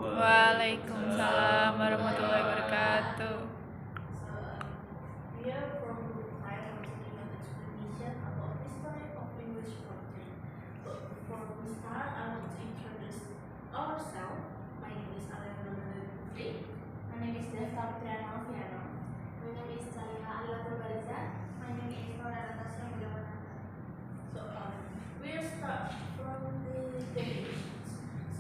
Waalaikumsalam warahmatullahi wabarakatuh. We are from Group 5 and taking an explanation about history of English poetry. But before we start, I want to introduce ourselves. My name is Alya Nur Widiananda. My name is Defta, Putriana, Alviano. My name is Chalila Alilatulbariza. My name is Maura, Natasya, Mulyawanata. We'll start from the definitions.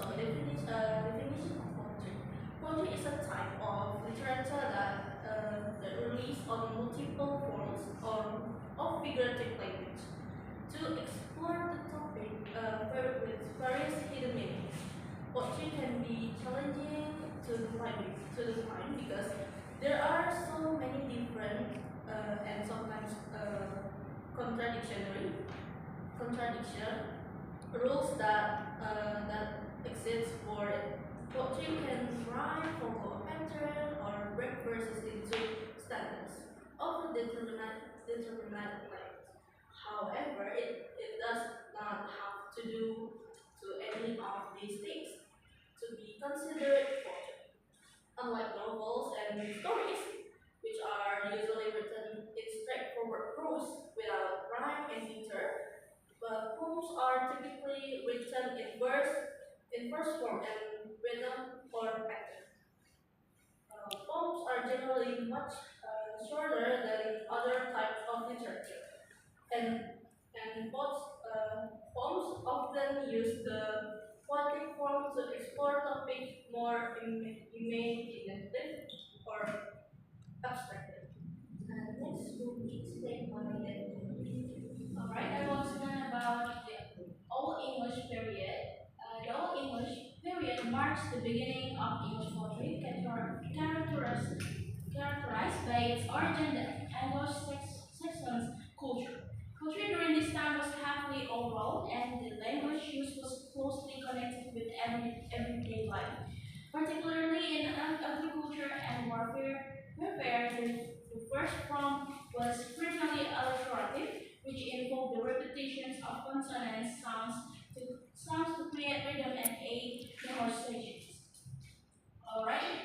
Definition of poetry. Poetry is a type of literature that relies on multiple forms of figurative language to explore the topic with various hidden meanings. Poetry can be challenging to define because there are so many different and sometimes contradiction rules that exist for it. Poetry can rhyme, follow a pattern, or break verses into stanzas of a determinate length. However, it does not have to do to any of these things to be considered poetry. Unlike novels and stories, which are usually written in straightforward prose without rhyme and meter, but poems are typically written in verse form and rhythm or pattern. Poems are generally much shorter than other types of literature, and poems often use the poetic form to explore topics more imaginative or abstracted. Next, we'll explain what identity. Alright, I want to learn about the Old English period. The Old English period marks the beginning of English poetry, characterized by its origin in Anglo-Saxon culture. Culture during this time was heavily oral, and the language used was closely connected with everyday life, particularly in agriculture and warfare. The first form was primarily alliterative, which involved the repetitions of consonant sounds to create rhythm and aid memorizations. Alright,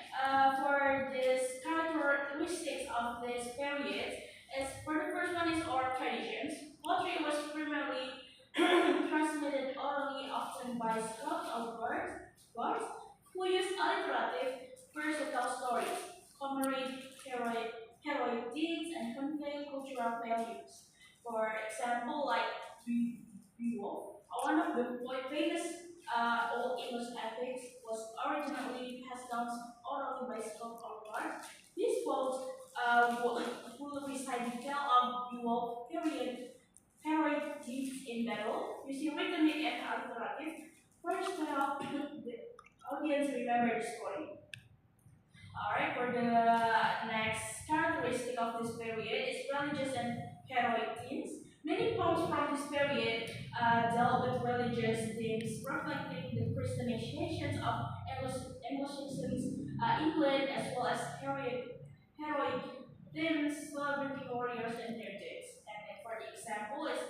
for this characteristics of this period, for the first one is oral traditions. Poetry was primarily transmitted orally, often by scouts or bards who used alliterative verse to tell stories, commemorate heroic deeds, and convey cultural values. For example, like Beowulf, one of the famous Old English epics, was originally passed down orally by scouts or bards. These quotes will recite detail of Beowulf period heroic deeds in battle, using rhythmic and alliterative first to help the audience remember the story. Alright, for the next characteristic of this period is religious and heroic themes. Many poems from this period dealt with religious themes, reflecting the Christianizations of Anglo-Saxon England, as well as heroic themes, celebrity warriors, and their deeds. And for the example is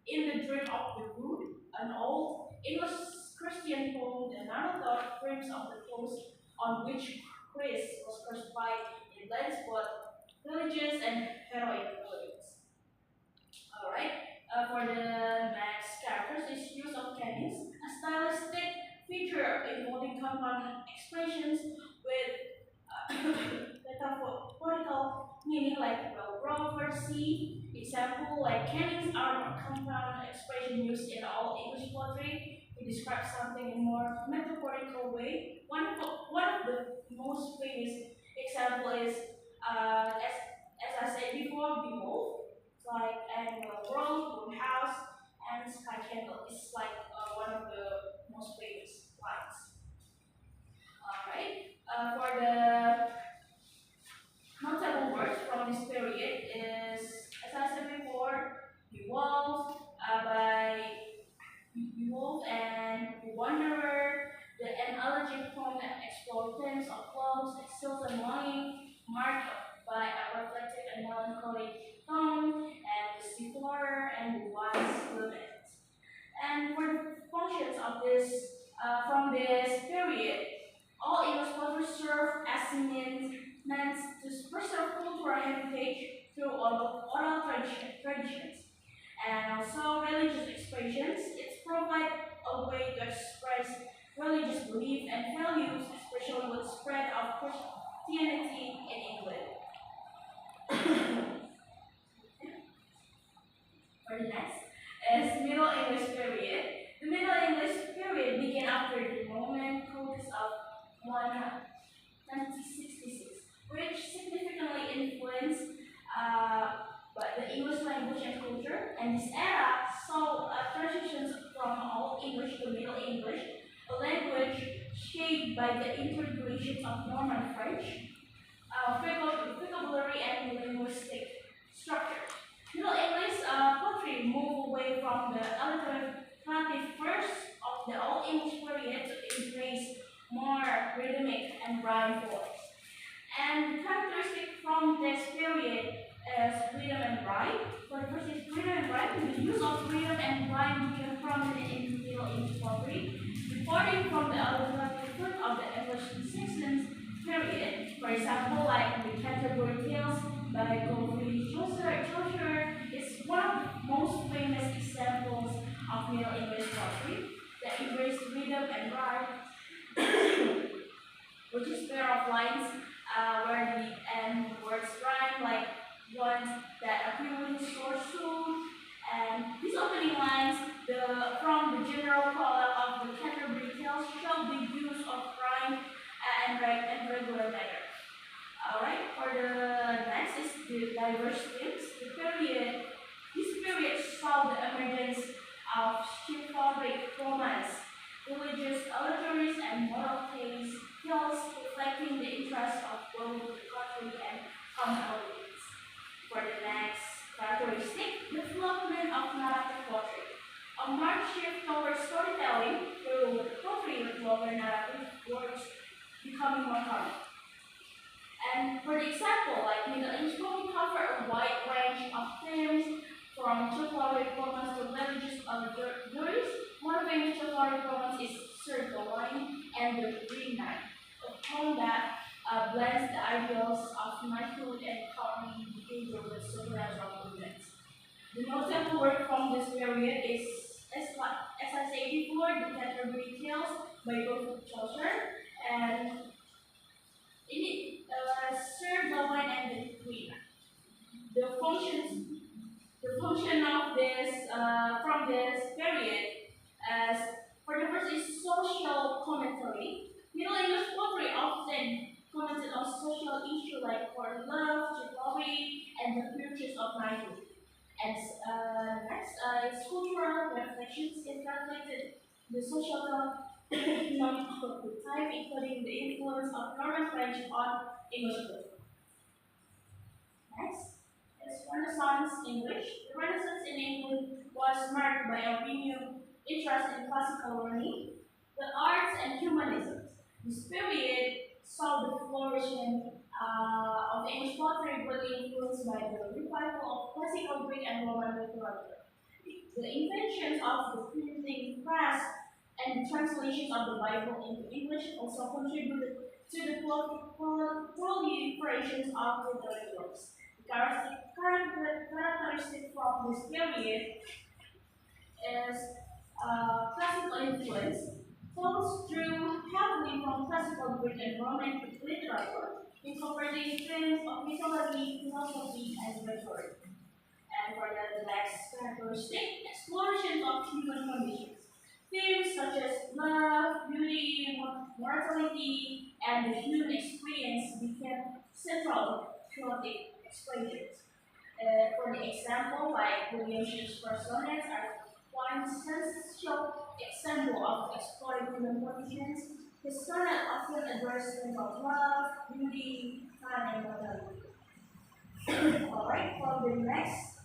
In the Dream of the Rood, an old English Christian poem, the narrator dreams of the cross on which Christ was crucified in lines both religious and heroic motives. Alright, for the next characters is use of canons, a stylistic feature involving compound expressions with metaphorical meaning like well, sea. Example like canons are a compound expression used in all English poetry to describe something in more metaphorical way. One of the most famous example is as I said before, Beowulf, like annual world, house, and sky candle. It's like one of the most famous lines. Alright, for the notable works from this period is, as I said before, Beowulf by Beowulf and The Wanderer, the analogy poem that explores themes of love, exils, and longing, marked by a reflective and melancholy tone, and the seafarer and the wise lament. And for the functions of this from this period, All English poetry serve as means to preserve cultural heritage through oral traditions and also religious expressions. It provides a way to express religious belief and values, especially with the spread of Christianity in England. For the next is Middle English period. The Middle English period began after the Roman Conquest of 1966, which significantly influenced the English language and culture. And this era saw transitions from Old English to Middle English, a language shaped by the integration of Norman French, vocabulary, and linguistic structure. Middle English poetry moved away from the alliterative verse of the Old English period to embrace more rhythmic and rhyme forms. And the characteristic from this period is rhythm and rhyme. For the first is rhythm and rhyme. The use of rhythm and rhyme became prominent in Middle English poetry, departing from the alliterative fruit of the Anglo-Saxon period. For example, like the Canterbury Tales by Geoffrey Chaucer is one of the most famous examples of Middle English poetry that embraced rhythm and rhyme, which is pair of lines where the end words rhyme, like ones that appear with source soon. And these opening lines from the general poem of the Canterbury Tales show the use of rhyme and regular matter. Alright, for the next is the diverse themes. This period saw the emergence of chivalric romance, religious allegories, and moral tales, reflecting the interests of both the Catholic and common audience. For the next characteristic, development of narrative poetry. A marked shift towards storytelling through poetry with longer narrative works becoming more common. And for the example, like Middle English poetry cover a wide range of themes from chivalric romance to religious allegories. One famous chivalric romance is Sir Gawain and the Green Knight, a poem that blends the ideals of knighthood and cowardly behavior with supernatural events. The notable work from this period is, as I said before, the Canterbury Tales by Geoffrey Chaucer, and in it, Sir Gawain and the Queen. The function of this from this period as for the first is social commentary. Middle English poetry often commented on social issues like for love, chivalry, and the virtues of knighthood. And next is cultural reflections. It reflected the social economic of the time, including the influence of Norman French on English poetry. Next is Renaissance English. The Renaissance in England was marked by a renewed interest in classical learning, the arts, and humanism. This period saw the flourishing of English poetry greatly influenced by the revival of classical Greek and Roman literature. The inventions of the printing press and the translations of the Bible into English also contributed to the proliferations of literary works. The characteristic from this period is classical influence. Poets drew heavily from classical Greek and Roman literature, incorporating themes of mythology, philosophy, and rhetoric. And for the next characteristic, exploration of human conditions. Themes such as love, beauty, mortality, and the human experience became central poetic expressions. For the example, like William Shakespeare's sonnets are one sensual example of exploring human conditions. His sonnet often addressed themes of love, beauty, time, and mortality. Alright, for the next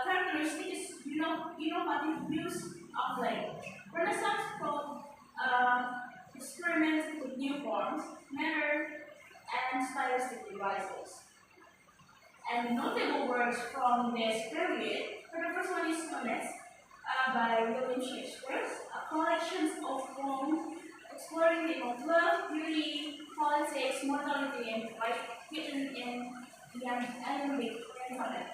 characteristic is innovative use of language. Renaissance poets experimented with new forms, matter, and stylistic devices. And notable works from this period, for the first one is sonnets by William Shakespeare, a collection of poems exploring the theme of love, beauty, immortality and life written in the Iambic pentameter.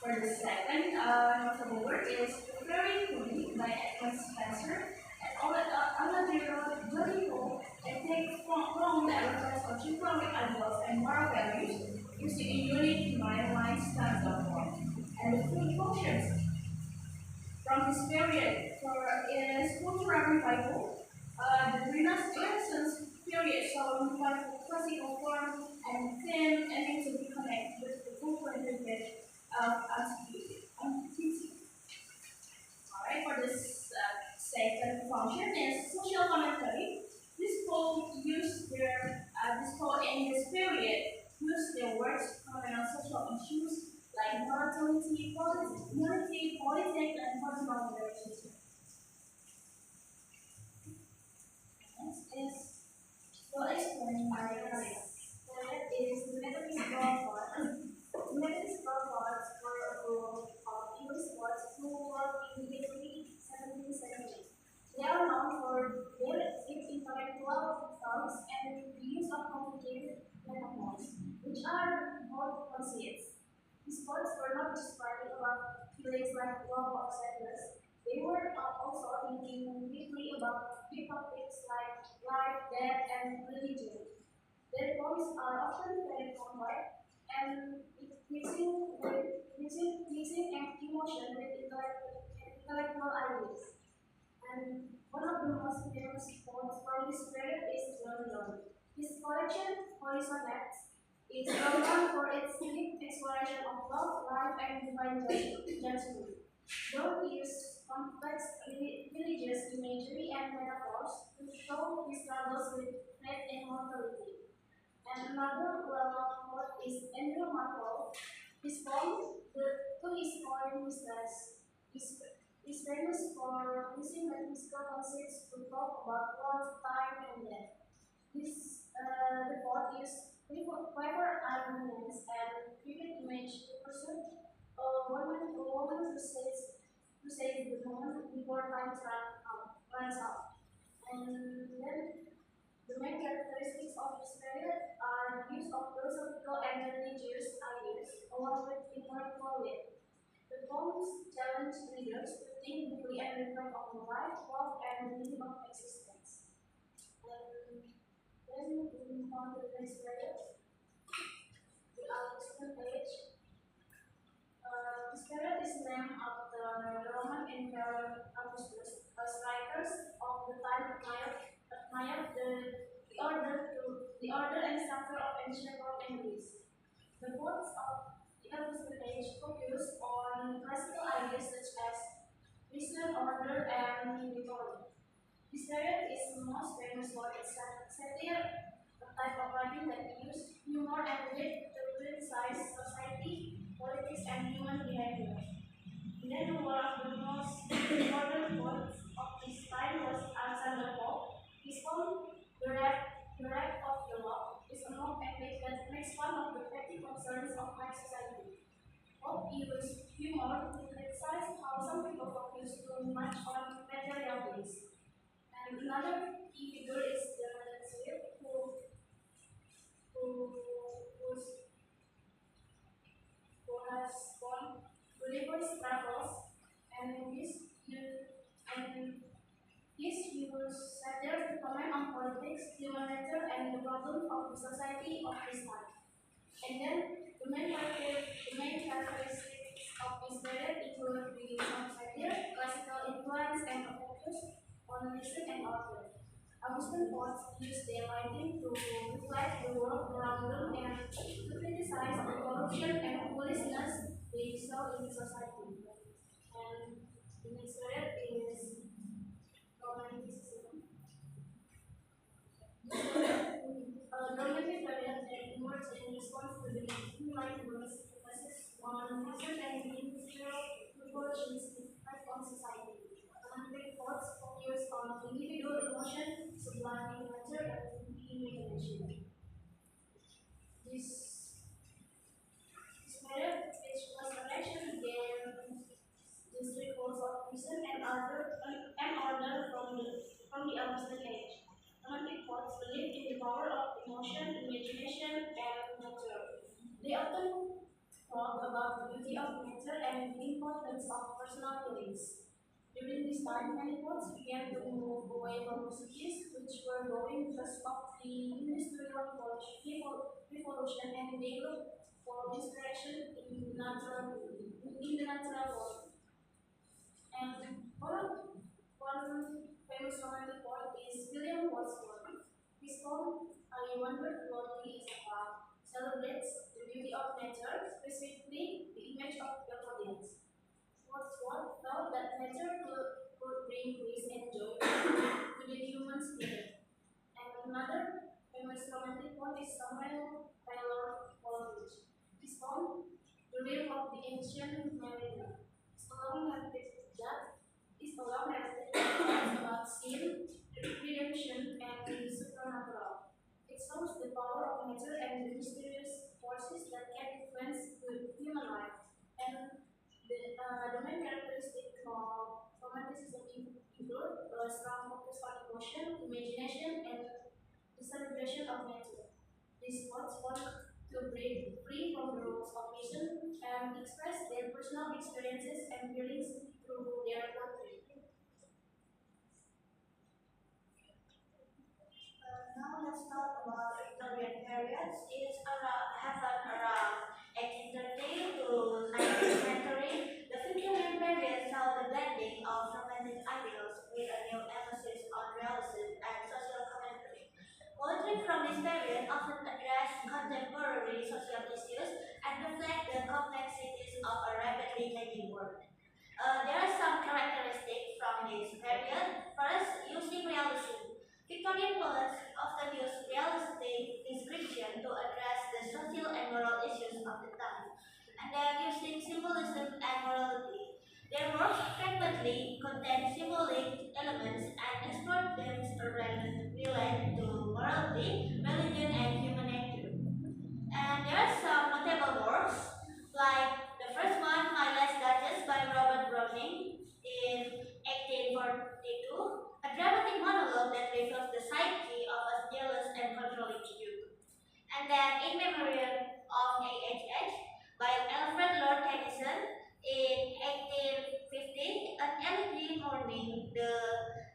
For the second notable work is Preparing Putri by Edmund Spencer and Alya Jodico and takes from the elements of symbolic ideals and moral values using a unique nine-line stanza form. And the food functions from this period for is cultural revival, the Renaissance period saw revival classical form and theme aiming to be connected with the full heritage of antiquity. Alright, for this second function is social commentary. This poem in this period used their words comment on social issues like morality, politics, and personal relationships. Next is well explained by Alya. That is the metaphysical part. The metaphysical parts were a group of English poets who worked in the late 17th century. They are known for their deep intellectual thoughts and the use of complicated metaphors, which are both conceits. These poets were not just writing about feelings like love or sadness, they were also thinking deeply about big topics like life, death, and religion. Their poems are often very complex and mixing emotion with intellectual ideas. And one of the most famous poems from this period is John. His collection, Horizon Acts, is well known for its deep exploration of love, life, and divine judgment. John used complex religious imagery and metaphors to show his struggles with faith and mortality. And another well-known poet is Andrew Marvell. His poem, To His Poem Mistress, is famous for using metaphysical concepts to talk about love, time, and death. The poet used clever arguments and vivid image to present a woman who says the moment before time runs out. And then the main characteristics of this period are use of philosophical and religious ideas, along with intellectual wit. The poems challenge readers to think deeply and reflect on life, love, and the meaning of existence. And then we move on to the next period, the Augustan age. This period is named after the Roman Emperor Augustus, as writers of the time admired the order and structure of ancient Rome and Greece. The poets of the Augustan age focus on classical ideas such as reason, order, and unity. This period is most famous for its satire, a type of writing that used humor and wit to criticize society, politics, and human behavior. And then one of the most important poets of this time was Alexander Pope. His poem, The Wreck of the Law, is a mock epic that makes fun of the petty concerns of high society. Pope used humor to criticize how some people focus too much on material things. And another key figure is the Natasya, who's who has gone religious travels and and his use satire to comment on politics, human nature, and the problems of the society of his time. And then the main characteristics of his period include the use of satire, classical influence, and a focus on reason and order. Augustan poets use their writing to reflect the world around them and to criticize the corruption and foolishness they saw in society. And the next period is Romanticism. Romantic period that emerged in response to the Enlightenment emphasis on reason and industrial revolutions impact on society. Romantic thoughts focus on individual emotion, subliming nature, and imagination. This period, which was a reaction against the strict rules of reason and order from the Augustan age. Romantic thoughts believed in the power of emotion, imagination, They often talk about the beauty of nature and the importance of personal feelings. During this time, many poets began to move away from cities which were growing because of the industrial revolution, and they looked for inspiration in the natural world. And one famous romantic poet is William Wordsworth. His poem, I Wonder What He Is About, celebrates the beauty of nature, specifically the image of daffodils. Wordsworth felt that nature could bring peace and joy to the human spirit. And another famous romantic poet is Samuel Taylor Coleridge. His poem, The Real of the Ancient Mariner, is a long narrative that is a long narrative that about sin, redemption, and the supernatural. It shows the power of nature and the mysterious forces that can influence the human life. And the main characteristic of romanticism include a strong focus on emotion, imagination, and the celebration of nature. These poets want to break free from the rules of reason and express their personal experiences and feelings through their poetry. Now let's talk about Victorian period. Happened around 1830 to 19th century. The Victorian period saw the blending of romantic ideals with a new emphasis on realism and social commentary. Poetry from this period often addressed contemporary social issues and reflect the complexities of a rapidly changing world. There are some characteristics from this period. First, using realism. Victorian poets often use realistic description to address the social and moral issues of the time, and they are using symbolism and morality. Their works frequently contain symbolic elements and explore themes related to morality, religion, and human nature. And there are some notable works, like the first one, My Last Duchess by Robert Browning in 1842, a dramatic monologue that reveals the psyche of a jealous and controlling youth. And then In Memoriam of A.H.H. by Alfred Lord Tennyson in 1850, an elegy mourning the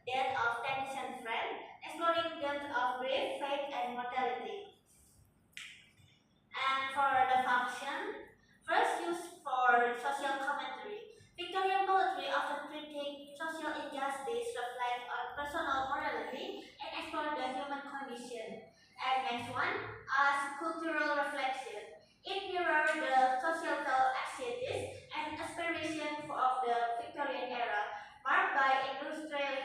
death of Tennyson's friend, exploring themes of grief, faith, and mortality. And for the function, first used for social commentary. Victorian poetry often critique social injustice, reflect on personal morality, and explore the human condition. And next one, as cultural reflection. It mirrors the societal anxieties and aspirations of the Victorian era, marked by industrial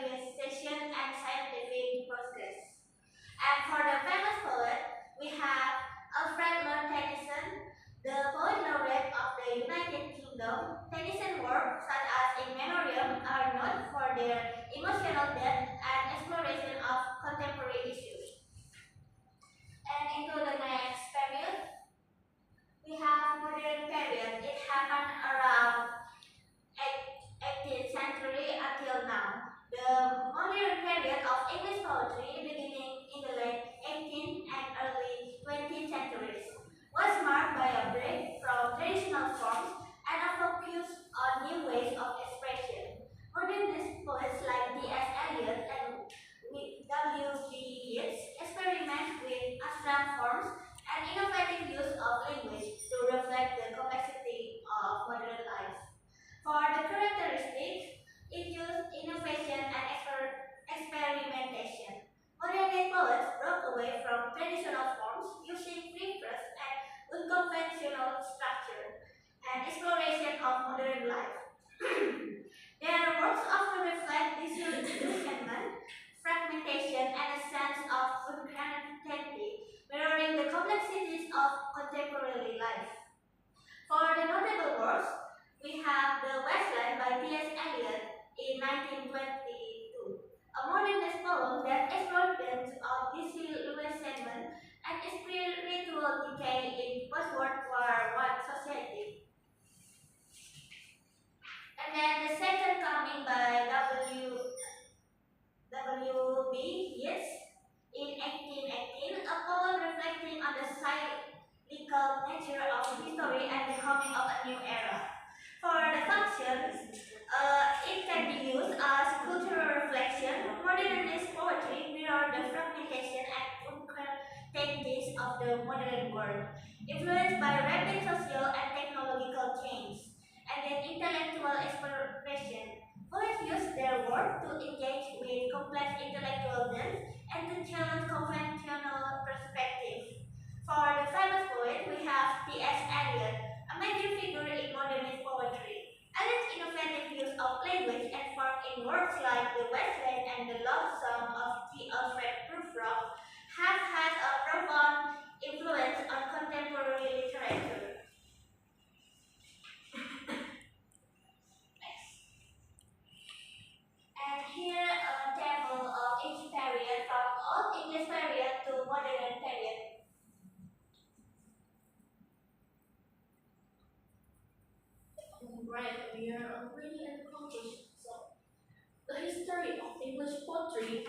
pace of the modern world, influenced by rapid social and technological change, and then intellectual expression. Poets use their work to engage with complex intellectual themes and to challenge conventional perspectives. For the famous poet, we have T.S. Eliot, a major figure in modernist poetry. Eliot's innovative use of language and form in works like The West Wind and The Love Song of G. Alfred Prufrock have had a profound influence on contemporary literature. Next. And here a table of each period from Old English period to modern period. Right, we are already at the conclusion. So, the history of English poetry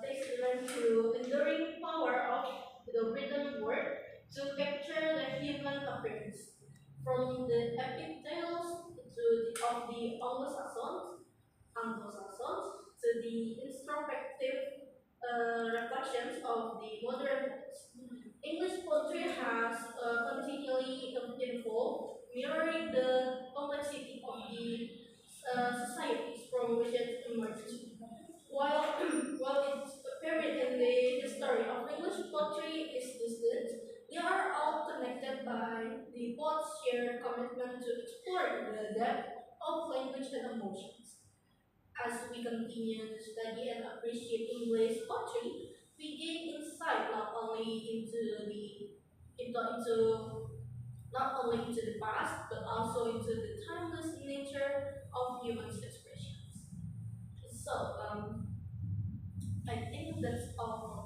takes us through enduring power of the written word to capture the human appearance. From the epic tales of the Anglo-Saxons to the introspective reflections of the modern poets. English poetry has continually evolved, mirroring the complexity of the societies from which it emerged. While, while its period in the history of English poetry is distant, they are all connected by the poet's shared commitment to exploring the depth of language and emotions. As we continue to study and appreciate English poetry, we gain insight into not only into the past but also into the timeless nature of human expressions. So I think that's all